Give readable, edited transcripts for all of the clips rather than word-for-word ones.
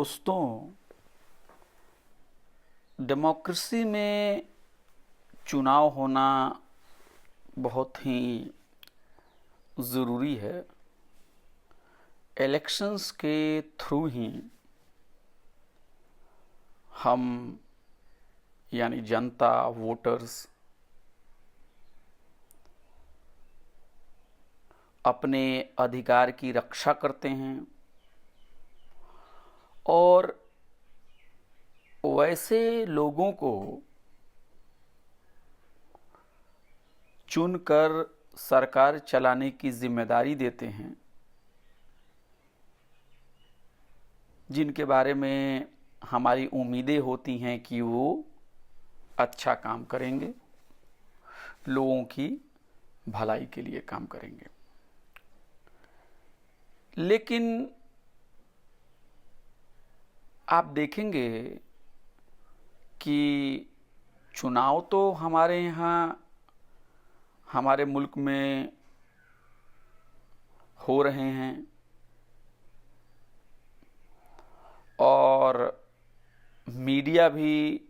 दोस्तों, डेमोक्रेसी में चुनाव होना बहुत ही ज़रूरी है। इलेक्शंस के थ्रू ही हम यानी जनता, वोटर्स अपने अधिकार की रक्षा करते हैं और वैसे लोगों को चुनकर सरकार चलाने की जिम्मेदारी देते हैं जिनके बारे में हमारी उम्मीदें होती हैं कि वो अच्छा काम करेंगे, लोगों की भलाई के लिए काम करेंगे। लेकिन आप देखेंगे कि चुनाव तो हमारे यहाँ, हमारे मुल्क में हो रहे हैं और मीडिया भी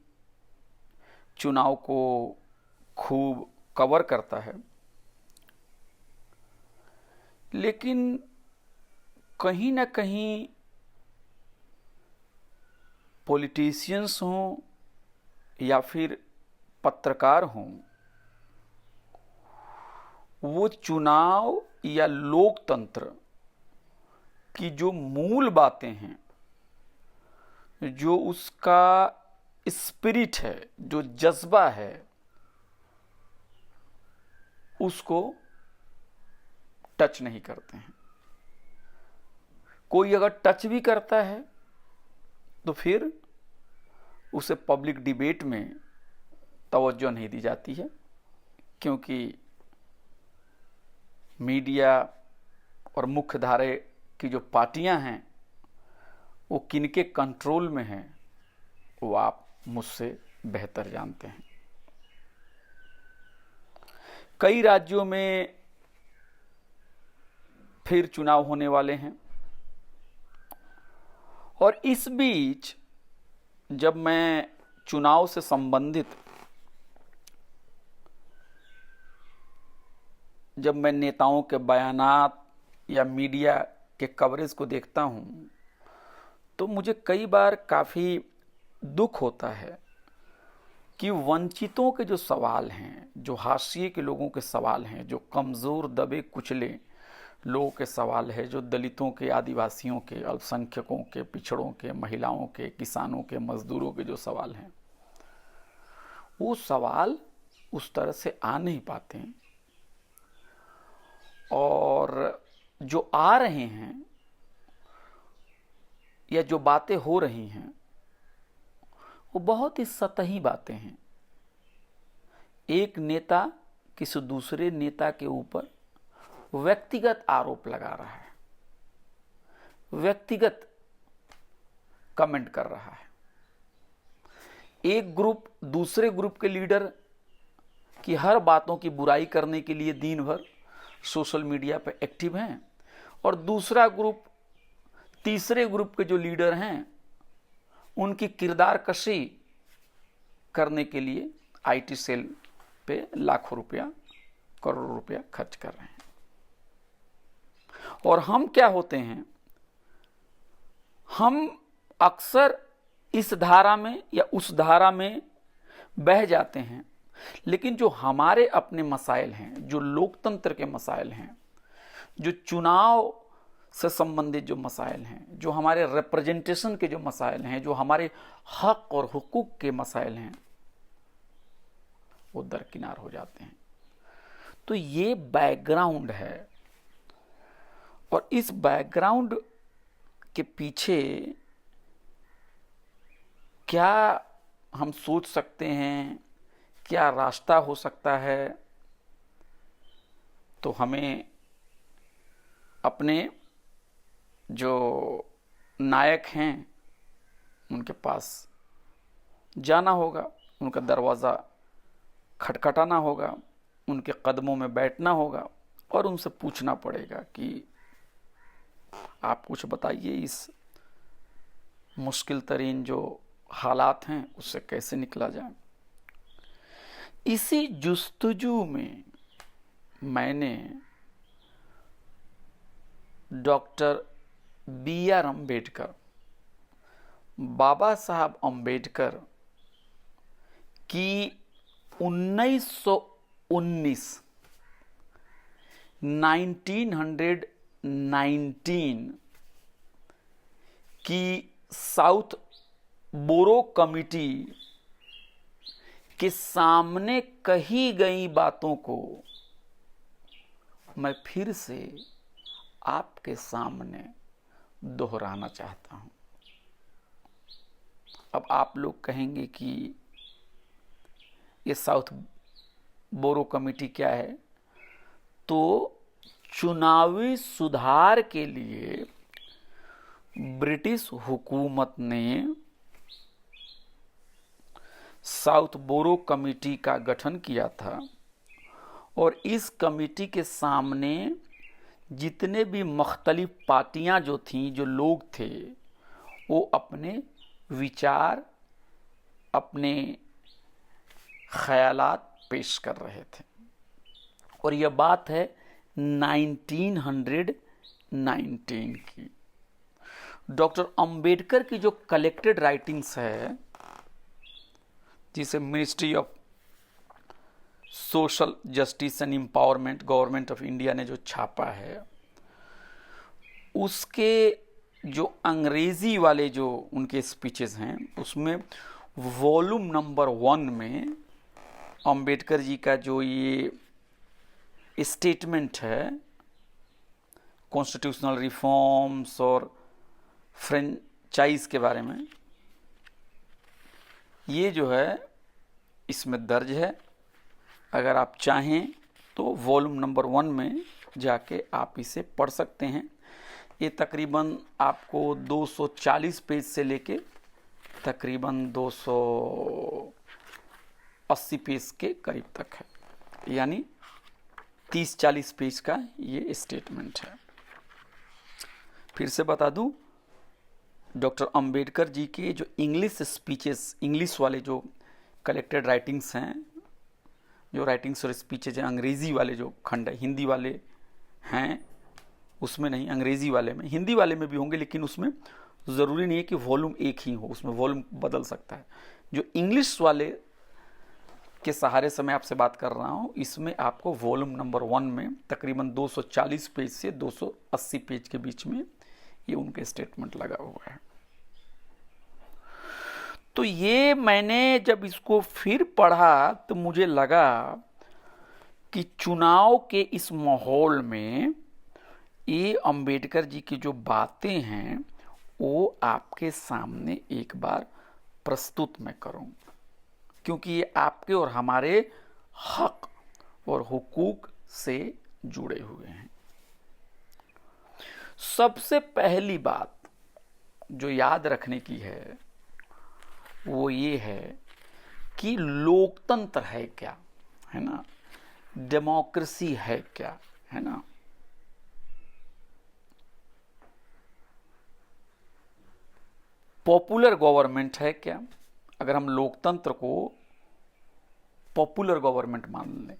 चुनाव को खूब कवर करता है। लेकिन कहीं ना कहीं पॉलिटिशियंस हों या फिर पत्रकार हों, वो चुनाव या लोकतंत्र की जो मूल बातें हैं, जो उसका स्पिरिट है, जो जज्बा है, उसको टच नहीं करते हैं। कोई अगर टच भी करता है तो फिर उसे पब्लिक डिबेट में तवज्जो नहीं दी जाती है, क्योंकि मीडिया और मुख्य धारे की जो पार्टियां हैं वो किनके कंट्रोल में हैं वो आप मुझसे बेहतर जानते हैं। कई राज्यों में फिर चुनाव होने वाले हैं और इस बीच जब मैं चुनाव से संबंधित जब मैं नेताओं के बयानात या मीडिया के कवरेज को देखता हूं तो मुझे कई बार काफ़ी दुख होता है कि वंचितों के जो सवाल हैं, जो हाशिए के लोगों के सवाल हैं, जो कमज़ोर दबे कुचले लोगों के सवाल है, जो दलितों के, आदिवासियों के, अल्पसंख्यकों के, पिछड़ों के, महिलाओं के, किसानों के, मजदूरों के जो सवाल हैं, वो सवाल उस तरह से आ नहीं पाते हैं। और जो आ रहे हैं या जो बातें हो रही हैं वो बहुत ही सतही बातें हैं। एक नेता किसी दूसरे नेता के ऊपर व्यक्तिगत आरोप लगा रहा है, व्यक्तिगत कमेंट कर रहा है। एक ग्रुप दूसरे ग्रुप के लीडर की हर बातों की बुराई करने के लिए दिन भर सोशल मीडिया पर एक्टिव हैं और दूसरा ग्रुप, तीसरे ग्रुप के जो लीडर हैं उनकी किरदार कशी करने के लिए आईटी सेल पे लाखों रुपया, करोड़ों रुपया खर्च कर रहे हैं। और हम क्या होते हैं, हम अक्सर इस धारा में या उस धारा में बह जाते हैं। लेकिन जो हमारे अपने मसाइल हैं, जो लोकतंत्र के मसाइल हैं, जो चुनाव से संबंधित जो मसाइल हैं, जो हमारे रिप्रेजेंटेशन के जो मसाइल हैं, जो हमारे हक और हुकूक के मसाइल हैं, वो दरकिनार हो जाते हैं। तो ये बैकग्राउंड है और इस बैकग्राउंड के पीछे क्या हम सोच सकते हैं, क्या रास्ता हो सकता है, तो हमें अपने जो नायक हैं उनके पास जाना होगा, उनका दरवाज़ा खटखटाना होगा, उनके कदमों में बैठना होगा और उनसे पूछना पड़ेगा कि आप कुछ बताइए इस मुश्किल तरीन जो हालात हैं उससे कैसे निकला जाए। इसी जुस्तजू में मैंने डॉक्टर बी आर अम्बेडकर, बाबा साहब अम्बेडकर की 1919 की साउथ बोरो कमिटी के सामने कही गई बातों को मैं फिर से आपके सामने दोहराना चाहता हूं। अब आप लोग कहेंगे कि ये साउथ बोरो कमिटी क्या है? तो चुनावी सुधार के लिए ब्रिटिश हुकूमत ने साउथ बोरो कमिटी का गठन किया था और इस कमिटी के सामने जितने भी मुख्तलिफ पार्टियां जो थीं, जो लोग थे, वो अपने विचार, अपने ख्यालात पेश कर रहे थे। और यह बात है 1919 की। डॉक्टर अंबेडकर की जो कलेक्टेड राइटिंग्स है, जिसे ministry of social justice and empowerment government of India ने जो छापा है, उसके जो अंग्रेजी वाले जो उनके स्पीचेस हैं, उसमें वॉल्यूम नंबर 1 में अंबेडकर जी का जो ये स्टेटमेंट है कॉन्स्टिट्यूशनल रिफॉर्म्स और फ्रेंचाइज के बारे में, ये जो है इसमें दर्ज है। अगर आप चाहें तो वॉल्यूम नंबर 1 में जाके आप इसे पढ़ सकते हैं। ये तकरीबन आपको 240 पेज से लेके तकरीबन 280 पेज के करीब तक है, यानी 30-40 पेज का ये स्टेटमेंट है। फिर से बता दूं, डॉक्टर अंबेडकर जी के जो इंग्लिश स्पीचेस, इंग्लिश वाले जो कलेक्टेड राइटिंग्स हैं, जो राइटिंग्स और स्पीचेज हैं, अंग्रेज़ी वाले जो खंड है, हिंदी वाले हैं उसमें नहीं, अंग्रेज़ी वाले में, हिंदी वाले में भी होंगे, लेकिन उसमें ज़रूरी नहीं है कि वॉल्यूम एक ही हो, उसमें वॉल्यूम बदल सकता है। जो इंग्लिश वाले के सहारे से मैं आपसे बात कर रहा हूँ, इसमें आपको वॉल्यूम नंबर 1 में तकरीबन 240 पेज से 280 पेज के बीच में ये उनके स्टेटमेंट लगा हुआ है। तो ये मैंने जब इसको फिर पढ़ा तो मुझे लगा कि चुनाव के इस माहौल में ये अंबेडकर जी की जो बातें हैं वो आपके सामने एक बार प्रस्तुत मैं करूं, क्योंकि ये आपके और हमारे हक और हुकूक से जुड़े हुए हैं। सबसे पहली बात जो याद रखने की है वो ये है कि लोकतंत्र है क्या, है ना, डेमोक्रेसी है क्या, है ना। पॉपुलर गवर्नमेंट है क्या? अगर हम लोकतंत्र को पॉपुलर गवर्नमेंट मान लें,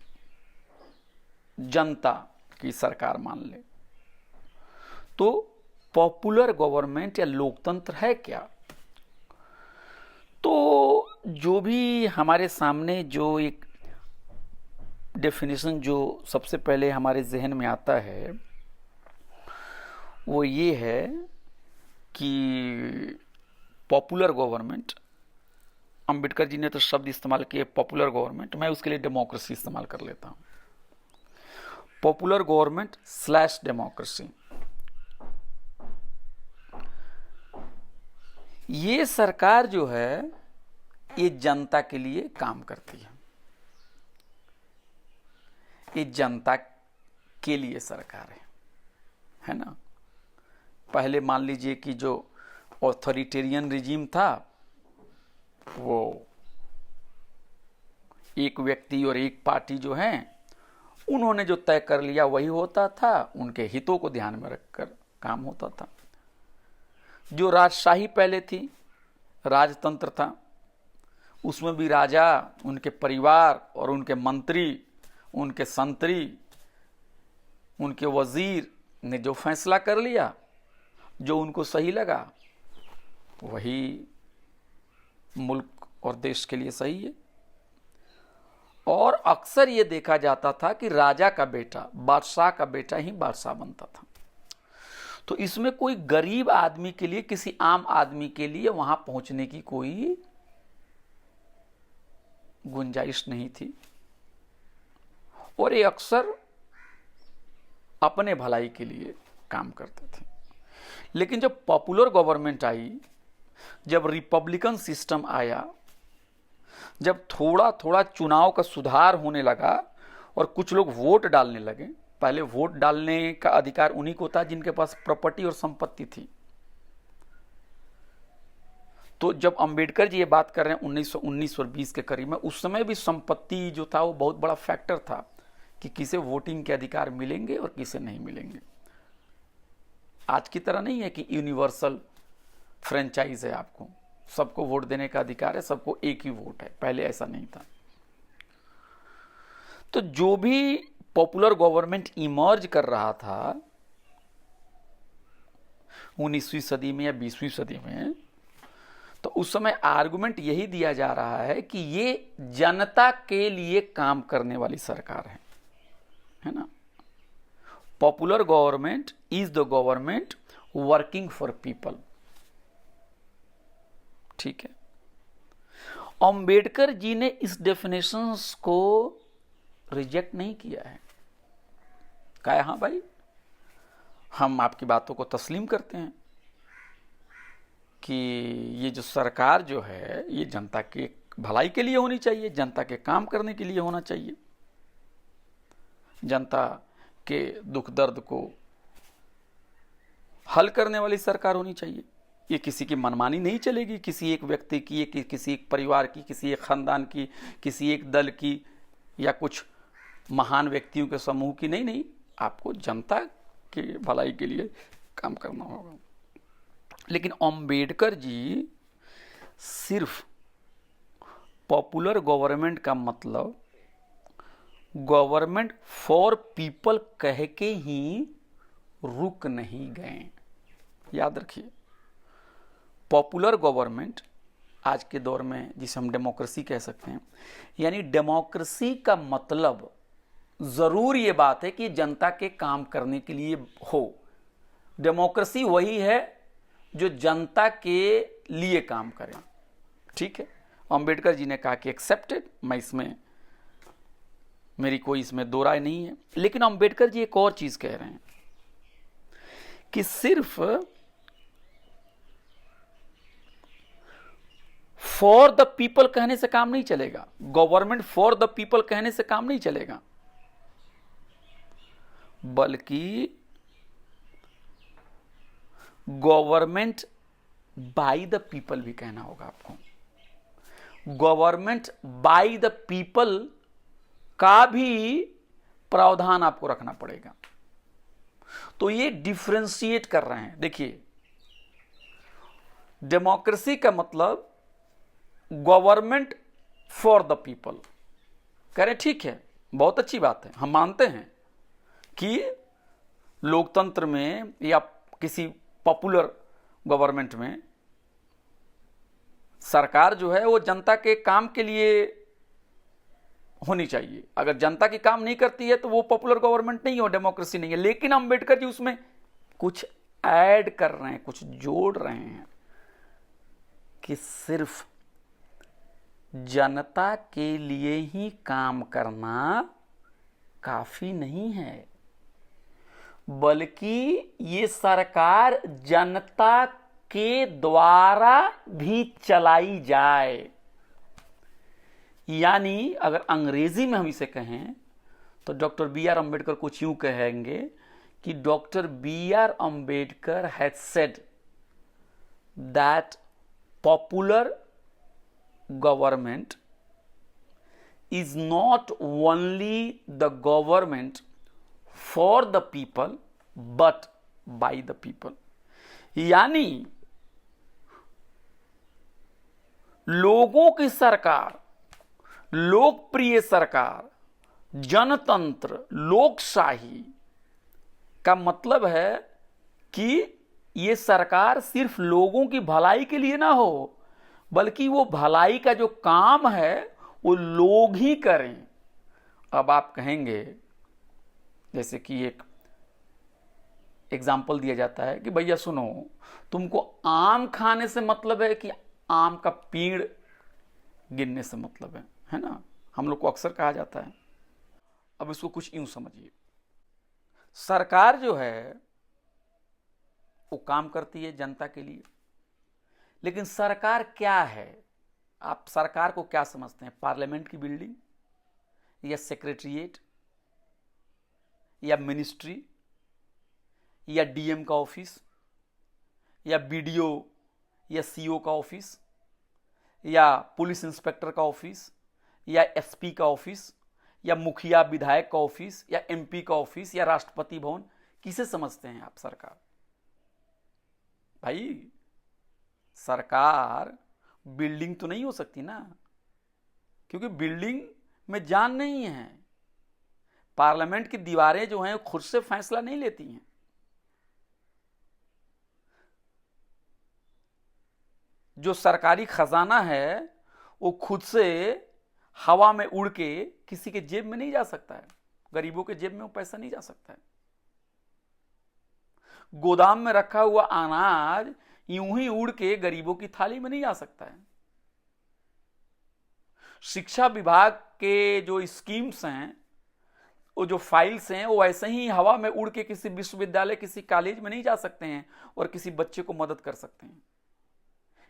जनता की सरकार मान लें, तो पॉपुलर गवर्नमेंट या लोकतंत्र है क्या? तो जो भी हमारे सामने जो एक डेफिनेशन जो सबसे पहले हमारे जहन में आता है वो ये है कि पॉपुलर गवर्नमेंट, अंबेडकर जी ने तो शब्द इस्तेमाल किए पॉपुलर गवर्नमेंट, मैं उसके लिए डेमोक्रेसी इस्तेमाल कर लेता हूं। पॉपुलर गवर्नमेंट / डेमोक्रेसी, ये सरकार जो है ये जनता के लिए काम करती ये जनता के लिए सरकार है ना। पहले मान लीजिए कि जो ऑथोरिटेरियन रिजीम था वो एक व्यक्ति और एक पार्टी जो है उन्होंने जो तय कर लिया वही होता था, उनके हितों को ध्यान में रखकर काम होता था। जो राजशाही पहले थी, राजतंत्र था, उसमें भी राजा, उनके परिवार और उनके मंत्री, उनके संतरी, उनके वजीर ने जो फैसला कर लिया, जो उनको सही लगा, वही मुल्क और देश के लिए सही है। और अक्सर ये देखा जाता था कि राजा का बेटा, बादशाह का बेटा ही बादशाह बनता था। तो इसमें कोई गरीब आदमी के लिए, किसी आम आदमी के लिए वहां पहुंचने की कोई गुंजाइश नहीं थी। और ये अक्सर अपने भलाई के लिए काम करते थे। लेकिन जब पॉपुलर गवर्नमेंट आई, जब रिपब्लिकन सिस्टम आया, जब थोड़ा थोड़ा चुनाव का सुधार होने लगा और कुछ लोग वोट डालने लगे, पहले वोट डालने का अधिकार उन्हीं को था जिनके पास प्रॉपर्टी और संपत्ति थी। तो जब अंबेडकर जी ये बात कर रहे हैं 1919 और 20 के करीब में, उस समय भी संपत्ति जो था वो बहुत बड़ा फैक्टर था कि किसे वोटिंग के अधिकार मिलेंगे और किसे नहीं मिलेंगे। आज की तरह नहीं है कि यूनिवर्सल फ्रेंचाइज है, आपको सबको वोट देने का अधिकार है, सबको एक ही वोट है। पहले ऐसा नहीं था। तो जो भी पॉपुलर गवर्नमेंट इमर्ज कर रहा था 19वीं सदी में या 20वीं सदी में, तो उस समय आर्गुमेंट यही दिया जा रहा है कि ये जनता के लिए काम करने वाली सरकार है ना। Popular government is the government working for people. ठीक है। अंबेडकर जी ने इस डेफिनेशंस को रिजेक्ट नहीं किया है। कहा हाँ भाई, हम आपकी बातों को तस्लीम करते हैं कि ये जो सरकार जो है ये जनता के भलाई के लिए होनी चाहिए, जनता के काम करने के लिए होना चाहिए, जनता के दुख दर्द को हल करने वाली सरकार होनी चाहिए। ये किसी की मनमानी नहीं चलेगी, किसी एक व्यक्ति की, किसी एक परिवार की, किसी एक खानदान की, किसी एक दल की या कुछ महान व्यक्तियों के समूह की। नहीं, आपको जनता के भलाई के लिए काम करना होगा। लेकिन अंबेडकर जी सिर्फ पॉपुलर गवर्नमेंट का मतलब गवर्नमेंट फॉर पीपल कह के ही रुक नहीं गए। याद रखिए, पॉपुलर गवर्नमेंट आज के दौर में जिसे हम डेमोक्रेसी कह सकते हैं, यानी डेमोक्रेसी का मतलब जरूर ये बात है कि जनता के काम करने के लिए हो। डेमोक्रेसी वही है जो जनता के लिए काम करे। ठीक है। अंबेडकर जी ने कहा कि एक्सेप्टेड, मैं इसमें, मेरी कोई इसमें दो राय नहीं है। लेकिन अंबेडकर जी एक और चीज कह रहे हैं कि सिर्फ फॉर द पीपल कहने से काम नहीं चलेगा, गवर्नमेंट फॉर द पीपल कहने से काम नहीं चलेगा, बल्कि गवर्नमेंट बाय द पीपल भी कहना होगा आपको। गवर्नमेंट बाय द पीपल का भी प्रावधान आपको रखना पड़ेगा। तो ये डिफरेंशिएट कर रहे हैं। देखिए, डेमोक्रेसी का मतलब गवर्नमेंट फॉर द पीपल कह रहे, ठीक है, बहुत अच्छी बात है, हम मानते हैं कि लोकतंत्र में या किसी पॉपुलर गवर्नमेंट में सरकार जो है वो जनता के काम के लिए होनी चाहिए। अगर जनता की काम नहीं करती है तो वो पॉपुलर गवर्नमेंट नहीं हो, डेमोक्रेसी नहीं है। लेकिन अंबेडकर जी उसमें कुछ ऐड कर रहे हैं, कुछ जोड़ रहे हैं कि सिर्फ जनता के लिए ही काम करना काफी नहीं है, बल्कि ये सरकार जनता के द्वारा भी चलाई जाए। यानी अगर अंग्रेजी में हम इसे कहें तो डॉक्टर बी आर अम्बेडकर कुछ यूं कहेंगे कि doctor B R Ambedkar has said that popular government is not only the government for the people but by the people। यानी लोगों की सरकार, लोकप्रिय सरकार, जनतंत्र, लोकशाही का मतलब है कि ये सरकार सिर्फ लोगों की भलाई के लिए ना हो, बल्कि वो भलाई का जो काम है वो लोग ही करें। अब आप कहेंगे, जैसे कि एक एग्जाम्पल दिया जाता है कि भैया सुनो, तुमको आम खाने से मतलब है कि आम का पेड़ गिनने से मतलब है ना? हम लोग को अक्सर कहा जाता है। अब इसको कुछ यूं समझिए, सरकार जो है वो काम करती है जनता के लिए, लेकिन सरकार क्या है? आप सरकार को क्या समझते हैं? पार्लियामेंट की बिल्डिंग, या सेक्रेटरिएट, या मिनिस्ट्री, या डीएम का ऑफिस, या बीडीओ या सीओ का ऑफिस, या पुलिस इंस्पेक्टर का ऑफिस, या एसपी का ऑफिस, या मुखिया विधायक का ऑफिस, या एमपी का ऑफिस, या राष्ट्रपति भवन? किसे समझते हैं आप सरकार? भाई सरकार बिल्डिंग तो नहीं हो सकती ना, क्योंकि बिल्डिंग में जान नहीं है। पार्लियामेंट की दीवारें जो हैं खुद से फैसला नहीं लेती हैं। जो सरकारी खजाना है वो खुद से हवा में उड़ के किसी के जेब में नहीं जा सकता है। गरीबों के जेब में वो पैसा नहीं जा सकता है। गोदाम में रखा हुआ अनाज यूं ही उड़ के गरीबों की थाली में नहीं जा सकता है। शिक्षा विभाग के जो स्कीम्स हैं, वो जो फाइल्स हैं, वो ऐसे ही हवा में उड़ के किसी विश्वविद्यालय, किसी कॉलेज में नहीं जा सकते हैं और किसी बच्चे को मदद कर सकते हैं।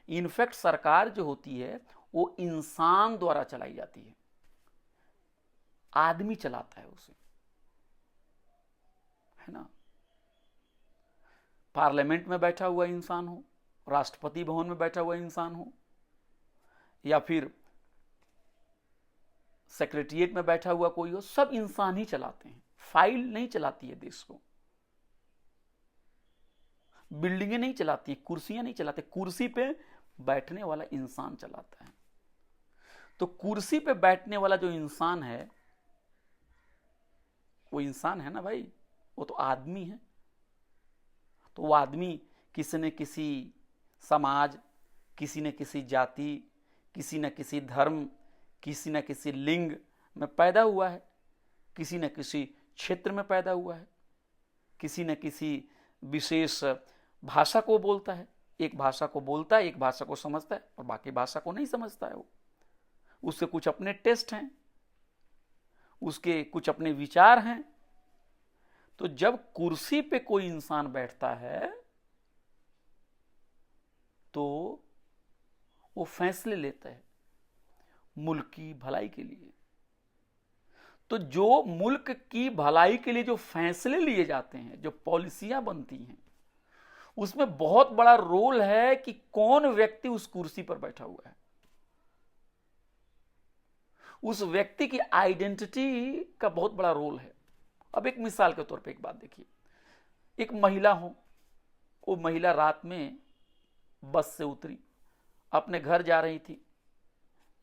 इनफैक्ट सरकार जो होती है वो इंसान द्वारा चलाई जाती है, आदमी चलाता है उसे, है ना? पार्लियामेंट में बैठा हुआ इंसान हो, राष्ट्रपति भवन में बैठा हुआ इंसान हो, या फिर सेक्रेटरिएट में बैठा हुआ कोई हो, सब इंसान ही चलाते हैं। फाइल नहीं चलाती है देश को, बिल्डिंगें नहीं चलाती, कुर्सियां नहीं चलाते, कुर्सी पे बैठने वाला इंसान चलाता है। तो कुर्सी पे बैठने वाला जो इंसान है वो इंसान है ना भाई, वो तो आदमी है। तो वो आदमी किसी न किसी समाज, किसी न किसी जाति, किसी न किसी धर्म, किसी न किसी लिंग में पैदा हुआ है, किसी न किसी क्षेत्र में पैदा हुआ है, किसी न किसी विशेष भाषा को बोलता है। एक भाषा को बोलता है, एक भाषा को समझता है, और बाकी भाषा को नहीं समझता है। वो उसके कुछ अपने टेस्ट हैं, उसके कुछ अपने विचार हैं। तो जब कुर्सी पे कोई इंसान बैठता है तो वो फैसले लेता है मुल्क की भलाई के लिए। तो जो मुल्क की भलाई के लिए जो फैसले लिए जाते हैं, जो पॉलिसियां बनती हैं, उसमें बहुत बड़ा रोल है कि कौन व्यक्ति उस कुर्सी पर बैठा हुआ है। उस व्यक्ति की आइडेंटिटी का बहुत बड़ा रोल है। अब एक मिसाल के तौर पे एक बात देखिए, एक महिला हो, वो महिला रात में बस से उतरी, अपने घर जा रही थी,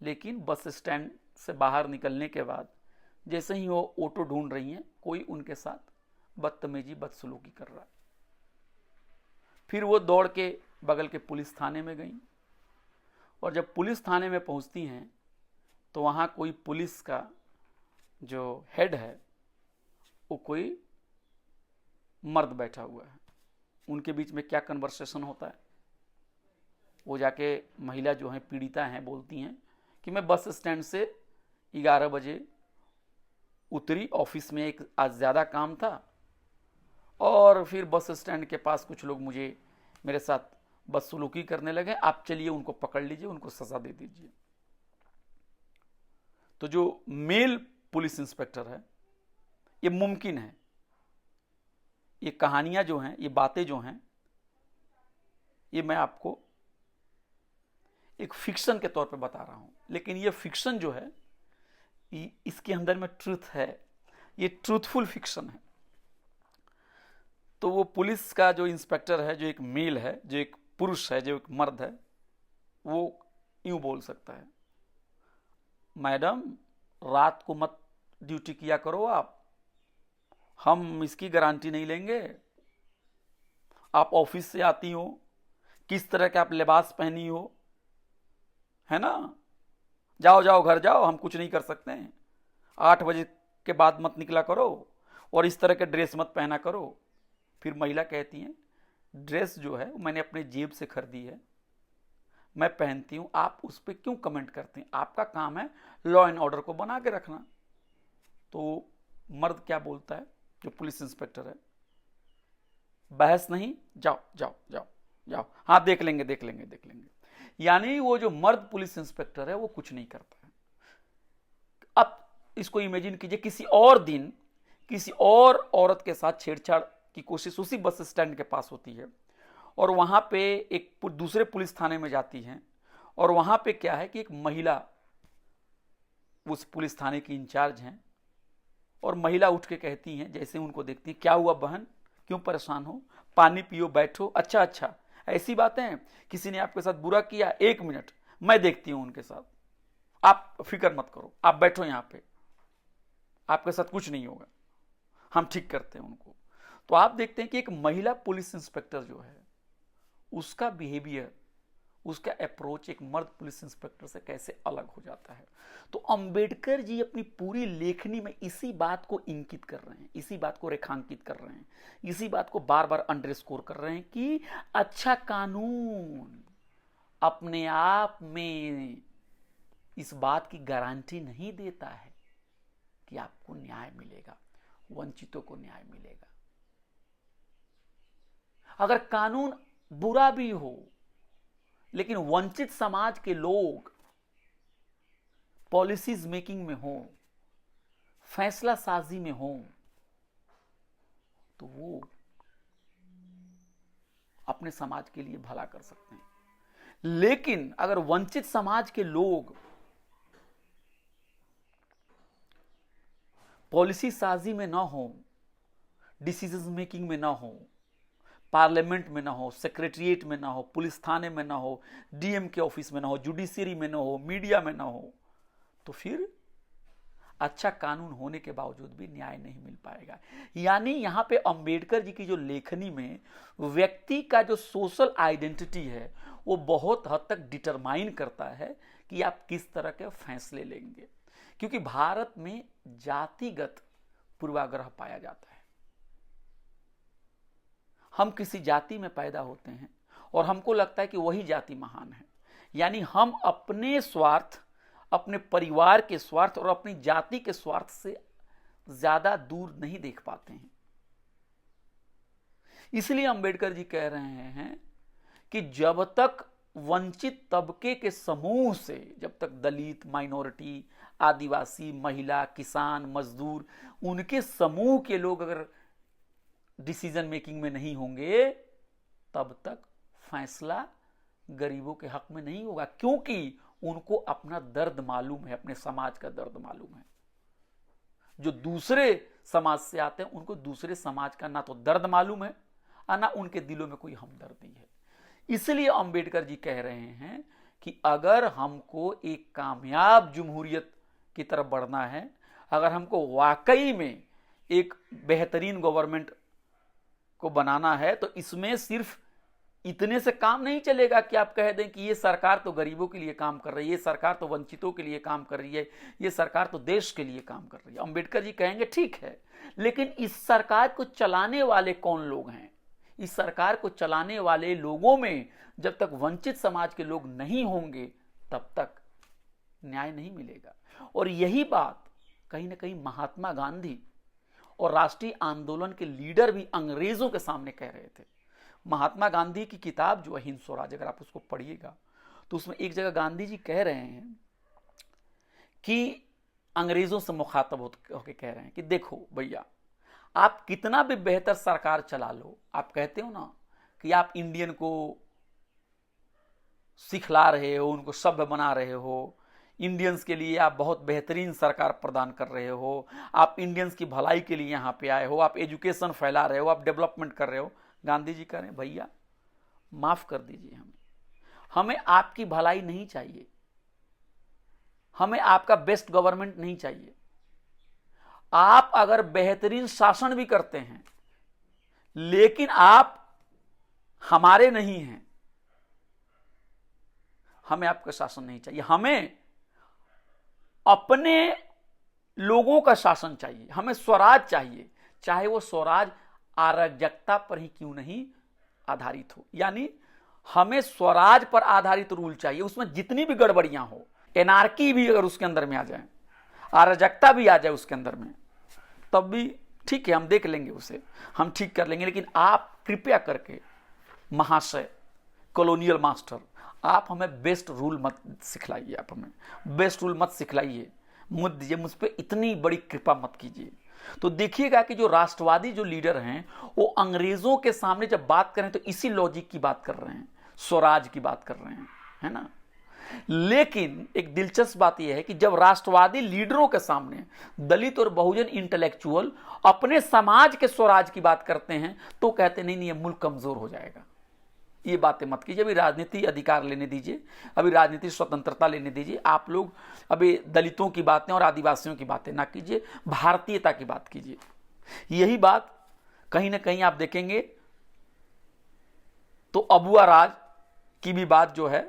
लेकिन बस स्टैंड से बाहर निकलने के बाद जैसे ही वो ऑटो ढूंढ रही हैं, कोई उनके साथ बदतमीजी, बदसलूकी कर रहा है। फिर वो दौड़ के बगल के पुलिस थाने में गई, और जब पुलिस थाने में पहुंचती हैं तो वहाँ कोई पुलिस का जो हेड है वो कोई मर्द बैठा हुआ है। उनके बीच में क्या कन्वर्सेशन होता है, वो जाके महिला जो है, पीड़िता हैं, बोलती हैं कि मैं बस स्टैंड से 11 बजे उतरी, ऑफिस में एक आज ज़्यादा काम था, और फिर बस स्टैंड के पास कुछ लोग मेरे साथ बदसलूकी करने लगे, आप चलिए उनको पकड़ लीजिए, उनको सजा दे दीजिए। तो जो मेल पुलिस इंस्पेक्टर है, ये मुमकिन है, ये कहानियां जो हैं, ये बातें जो हैं, ये मैं आपको एक फिक्शन के तौर पे बता रहा हूं, लेकिन ये फिक्शन जो है, इसके अंदर में ट्रूथ है, ये ट्रूथफुल फिक्शन है। तो वो पुलिस का जो इंस्पेक्टर है, जो एक मेल है, जो एक पुरुष है, जो एक मर्द है, वो यूं बोल सकता है, मैडम रात को मत ड्यूटी किया करो आप, हम इसकी गारंटी नहीं लेंगे। आप ऑफिस से आती हो, किस तरह के आप लिबास पहनी हो, है ना, जाओ जाओ घर जाओ, हम कुछ नहीं कर सकते हैं। 8 बजे के बाद मत निकला करो और इस तरह के ड्रेस मत पहना करो। फिर महिला कहती है, ड्रेस जो है मैंने अपने जेब से खरीदी है, मैं पहनती हूं, आप उस पर क्यों कमेंट करते हैं? आपका काम है लॉ एंड ऑर्डर को बना के रखना। तो मर्द क्या बोलता है, जो पुलिस इंस्पेक्टर है, बहस नहीं, जाओ जाओ जाओ जाओ, हाँ देख लेंगे देख लेंगे देख लेंगे। यानी वो जो मर्द पुलिस इंस्पेक्टर है वो कुछ नहीं करता है। अब इसको इमेजिन कीजिए, किसी और दिन किसी और औरत के साथ छेड़छाड़ की कोशिश उसी बस स्टैंड के पास होती है, और वहां पे एक दूसरे पुलिस थाने में जाती हैं, और वहां पे क्या है कि एक महिला उस पुलिस थाने की इंचार्ज हैं, और महिला उठ के कहती हैं, जैसे उनको देखती हैं, क्या हुआ बहन, क्यों परेशान हो, पानी पियो, बैठो, अच्छा अच्छा, ऐसी बातें हैं, किसी ने आपके साथ बुरा किया, 1 मिनट मैं देखती हूं उनके साथ, आप फिक्र मत करो, आप बैठो यहां पे, आपके साथ कुछ नहीं होगा, हम ठीक करते हैं उनको। तो आप देखते हैं कि एक महिला पुलिस इंस्पेक्टर जो है, उसका बिहेवियर, उसका अप्रोच एक मर्द पुलिस इंस्पेक्टर से कैसे अलग हो जाता है। तो अंबेडकर जी अपनी पूरी लेखनी में इसी बात को इंकित कर रहे हैं, इसी बात को रेखांकित कर रहे हैं, इसी बात को बार बार अंडरस्कोर कर रहे हैं कि अच्छा कानून अपने आप में इस बात की गारंटी नहीं देता है कि आपको न्याय मिलेगा, वंचितों को न्याय मिलेगा। अगर कानून बुरा भी हो, लेकिन वंचित समाज के लोग पॉलिसीज मेकिंग में हो, फैसला साजी में हो, तो वो अपने समाज के लिए भला कर सकते हैं। लेकिन अगर वंचित समाज के लोग पॉलिसी साजी में ना हो, डिसीजन मेकिंग में ना हो, पार्लियामेंट में ना हो, सेक्रेटरिएट में ना हो, पुलिस थाने में ना हो, डीएम के ऑफिस में ना हो, जुडिशियरी में ना हो, मीडिया में ना हो, तो फिर अच्छा कानून होने के बावजूद भी न्याय नहीं मिल पाएगा। यानी यहां पे अंबेडकर जी की जो लेखनी में व्यक्ति का जो सोशल आइडेंटिटी है वो बहुत हद तक डिटरमाइन करता है कि आप किस तरह के फैसले लेंगे, क्योंकि भारत में जातिगत पूर्वाग्रह पाया जाता है। हम किसी जाति में पैदा होते हैं और हमको लगता है कि वही जाति महान है, यानी हम अपने स्वार्थ, अपने परिवार के स्वार्थ और अपनी जाति के स्वार्थ से ज्यादा दूर नहीं देख पाते हैं। इसलिए अंबेडकर जी कह रहे हैं कि जब तक वंचित तबके के समूह से, जब तक दलित, माइनॉरिटी, आदिवासी, महिला, किसान, मजदूर, उनके समूह के लोग अगर डिसीजन मेकिंग में नहीं होंगे, तब तक फैसला गरीबों के हक में नहीं होगा, क्योंकि उनको अपना दर्द मालूम है, अपने समाज का दर्द मालूम है। जो दूसरे समाज से आते हैं उनको दूसरे समाज का ना तो दर्द मालूम है और ना उनके दिलों में कोई हमदर्दी है। इसलिए अंबेडकर जी कह रहे हैं कि अगर हमको एक कामयाब जमहूरियत की तरफ बढ़ना है, अगर हमको वाकई में एक बेहतरीन गवर्नमेंट को बनाना है, तो इसमें सिर्फ इतने से काम नहीं चलेगा कि आप कह दें कि ये सरकार तो गरीबों के लिए काम कर रही है, ये सरकार तो वंचितों के लिए काम कर रही है, ये सरकार तो देश के लिए काम कर रही है। अंबेडकर जी कहेंगे ठीक है, लेकिन इस सरकार को चलाने वाले कौन लोग हैं? इस सरकार को चलाने वाले लोगों में जब तक वंचित समाज के लोग नहीं होंगे तब तक न्याय नहीं मिलेगा। और यही बात कहीं ना कहीं महात्मा गांधी और राष्ट्रीय आंदोलन के लीडर भी अंग्रेजों के सामने कह रहे थे। महात्मा गांधी की किताब जो है हिंद स्वराज, अगर आप उसको पढ़िएगा तो उसमें एक जगह गांधी जी कह रहे हैं कि अंग्रेजों से मुखातब होकर कह रहे हैं कि देखो भैया, आप कितना भी बेहतर सरकार चला लो, आप कहते हो ना कि आप इंडियन को सिखला रहे हो, उनको सभ्य बना रहे हो, इंडियंस के लिए आप बहुत बेहतरीन सरकार प्रदान कर रहे हो, आप इंडियंस की भलाई के लिए यहाँ पे आए हो, आप एजुकेशन फैला रहे हो, आप डेवलपमेंट कर रहे हो। गांधी जी कह रहे हैं भैया माफ कर दीजिए, हमें आपकी भलाई नहीं चाहिए, हमें आपका बेस्ट गवर्नमेंट नहीं चाहिए। आप अगर बेहतरीन शासन भी करते हैं लेकिन आप हमारे नहीं हैं, हमें आपका शासन नहीं चाहिए। हमें अपने लोगों का शासन चाहिए, हमें स्वराज चाहिए, चाहे वो स्वराज अराजकता पर ही क्यों नहीं आधारित हो। यानी हमें स्वराज पर आधारित रूल चाहिए, उसमें जितनी भी गड़बड़ियां हो, एनार्की भी अगर उसके अंदर में आ जाए, अराजकता भी आ जाए उसके अंदर में, तब भी ठीक है, हम देख लेंगे, उसे हम ठीक कर लेंगे। लेकिन आप कृपया करके महाशय कॉलोनियल मास्टर, आप हमें बेस्ट रूल मत सिखलाइए, आप हमें बेस्ट रूल मत सिखलाइए, मुझ दीजिए, मुझ पर इतनी बड़ी कृपा मत कीजिए। तो देखिएगा कि जो राष्ट्रवादी जो लीडर हैं वो अंग्रेजों के सामने जब बात करें तो इसी लॉजिक की बात कर रहे हैं, स्वराज की बात कर रहे हैं, है ना। लेकिन एक दिलचस्प बात यह है कि जब राष्ट्रवादी लीडरों के सामने दलित और बहुजन इंटेलेक्चुअल अपने समाज के स्वराज की बात करते हैं तो कहते नहीं नहीं, ये मुल्क कमजोर हो जाएगा। ये बातें मत कीजिए, अभी राजनीति अधिकार लेने दीजिए, अभी राजनीति स्वतंत्रता लेने दीजिए। आप लोग अभी दलितों की बातें और आदिवासियों की बातें ना कीजिए, भारतीयता की बात कीजिए। यही बात कहीं ना कहीं आप देखेंगे तो अबुआ राज की भी बात जो है,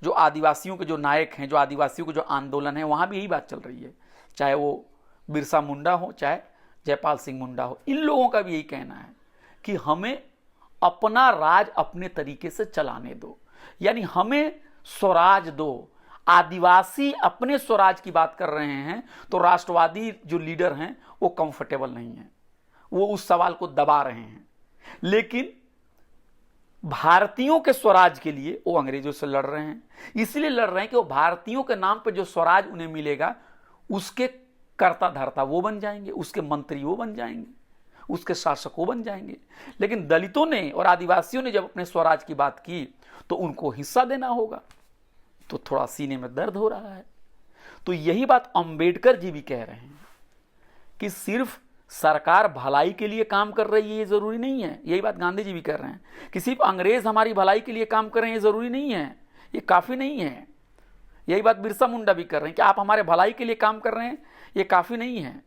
जो आदिवासियों के जो नायक हैं, जो आदिवासियों के जो आंदोलन है, वहां भी यही बात चल रही है, चाहे वो बिरसा मुंडा हो, चाहे जयपाल सिंह मुंडा हो। इन लोगों का भी यही कहना है कि हमें अपना राज अपने तरीके से चलाने दो, यानी हमें स्वराज दो। आदिवासी अपने स्वराज की बात कर रहे हैं तो राष्ट्रवादी जो लीडर हैं वो कंफर्टेबल नहीं है, वो उस सवाल को दबा रहे हैं। लेकिन भारतीयों के स्वराज के लिए वो अंग्रेजों से लड़ रहे हैं, इसलिए लड़ रहे हैं कि वो भारतीयों के नाम पर जो स्वराज उन्हें मिलेगा उसके कर्ता धर्ता वो बन जाएंगे, उसके मंत्री वो बन जाएंगे, उसके शासक वो बन जाएंगे। लेकिन दलितों ने और आदिवासियों ने जब अपने स्वराज की बात की तो उनको हिस्सा देना होगा, तो थोड़ा सीने में दर्द हो रहा है। तो यही बात अंबेडकर जी भी कह रहे हैं कि सिर्फ सरकार भलाई के लिए काम कर रही है ये जरूरी नहीं है। यही बात गांधी जी भी कर रहे हैं कि सिर्फ अंग्रेज हमारी भलाई के लिए काम कर रहे हैं ये जरूरी नहीं है, ये काफी नहीं है। यही बात बिरसा मुंडा भी कर रहे हैं कि आप हमारे भलाई के लिए काम कर रहे हैं ये काफी नहीं है,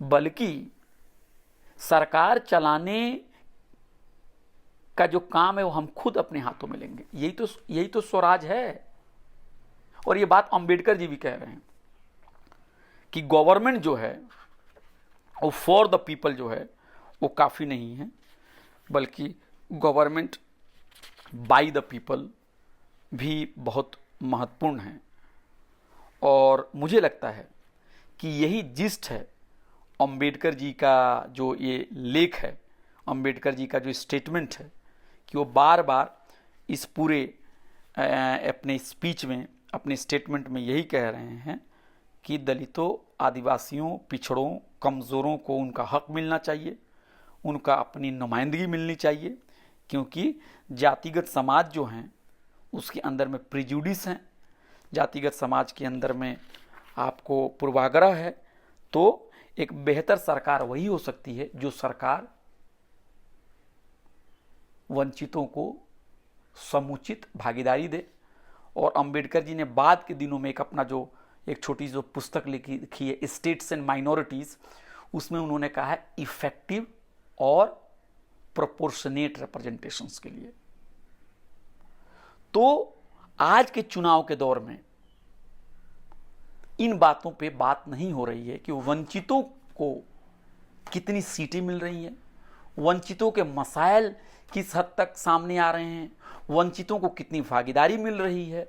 बल्कि सरकार चलाने का जो काम है वो हम खुद अपने हाथों में लेंगे। यही तो स्वराज है। और ये बात अंबेडकर जी भी कह रहे हैं कि गवर्नमेंट जो है वो फॉर द पीपल जो है वो काफ़ी नहीं है, बल्कि गवर्नमेंट बाय द पीपल भी बहुत महत्वपूर्ण है। और मुझे लगता है कि यही जिस्ट है अंबेडकर जी का जो ये लेख है, अंबेडकर जी का जो स्टेटमेंट है कि वो बार बार इस पूरे अपने स्पीच में, अपने स्टेटमेंट में यही कह रहे हैं कि दलितों, आदिवासियों, पिछड़ों, कमज़ोरों को उनका हक मिलना चाहिए, उनका अपनी नुमाइंदगी मिलनी चाहिए, क्योंकि जातिगत समाज जो हैं उसके अंदर में प्रिजुडिस हैं, जातिगत समाज के अंदर में आपको पूर्वाग्रह है। तो एक बेहतर सरकार वही हो सकती है जो सरकार वंचितों को समुचित भागीदारी दे। और अंबेडकर जी ने बाद के दिनों में एक अपना जो एक छोटी जो पुस्तक लिखी है स्टेट्स एंड माइनॉरिटीज, उसमें उन्होंने कहा है इफेक्टिव और प्रोपोर्शनेट रिप्रेजेंटेशंस के लिए। तो आज के चुनाव के दौर में इन बातों पे बात नहीं हो रही है कि वंचितों को कितनी सीटें मिल रही हैं, वंचितों के मसाइल किस हद तक सामने आ रहे हैं, वंचितों को कितनी भागीदारी मिल रही है।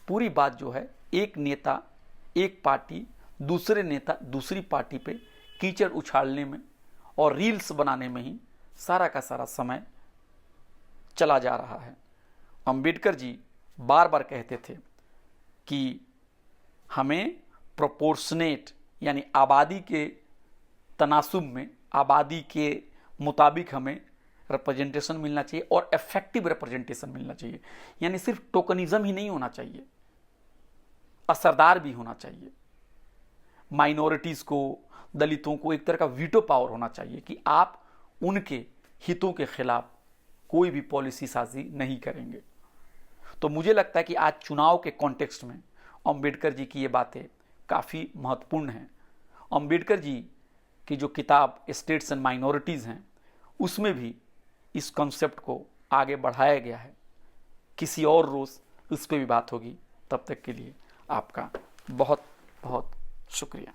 पूरी बात जो है एक नेता, एक पार्टी, दूसरे नेता, दूसरी पार्टी पे कीचड़ उछालने में और रील्स बनाने में ही सारा का सारा समय चला जा रहा है। अंबेडकर जी बार बार कहते थे कि हमें प्रोपोर्शनेट यानी आबादी के तनासुब में, आबादी के मुताबिक हमें रिप्रेजेंटेशन मिलना चाहिए और इफेक्टिव रिप्रेजेंटेशन मिलना चाहिए। यानी सिर्फ टोकनिज्म ही नहीं होना चाहिए, असरदार भी होना चाहिए। माइनॉरिटीज़ को, दलितों को एक तरह का वीटो पावर होना चाहिए कि आप उनके हितों के खिलाफ कोई भी पॉलिसी साजी नहीं करेंगे। तो मुझे लगता है कि आज चुनाव के कॉन्टेक्स्ट में अंबेडकर जी की ये बातें काफ़ी महत्वपूर्ण हैं। अंबेडकर जी की जो किताब स्टेट्स एंड माइनॉरिटीज़ हैं, उसमें भी इस कॉन्सेप्ट को आगे बढ़ाया गया है। किसी और रोज़ उस पर भी बात होगी। तब तक के लिए आपका बहुत बहुत शुक्रिया।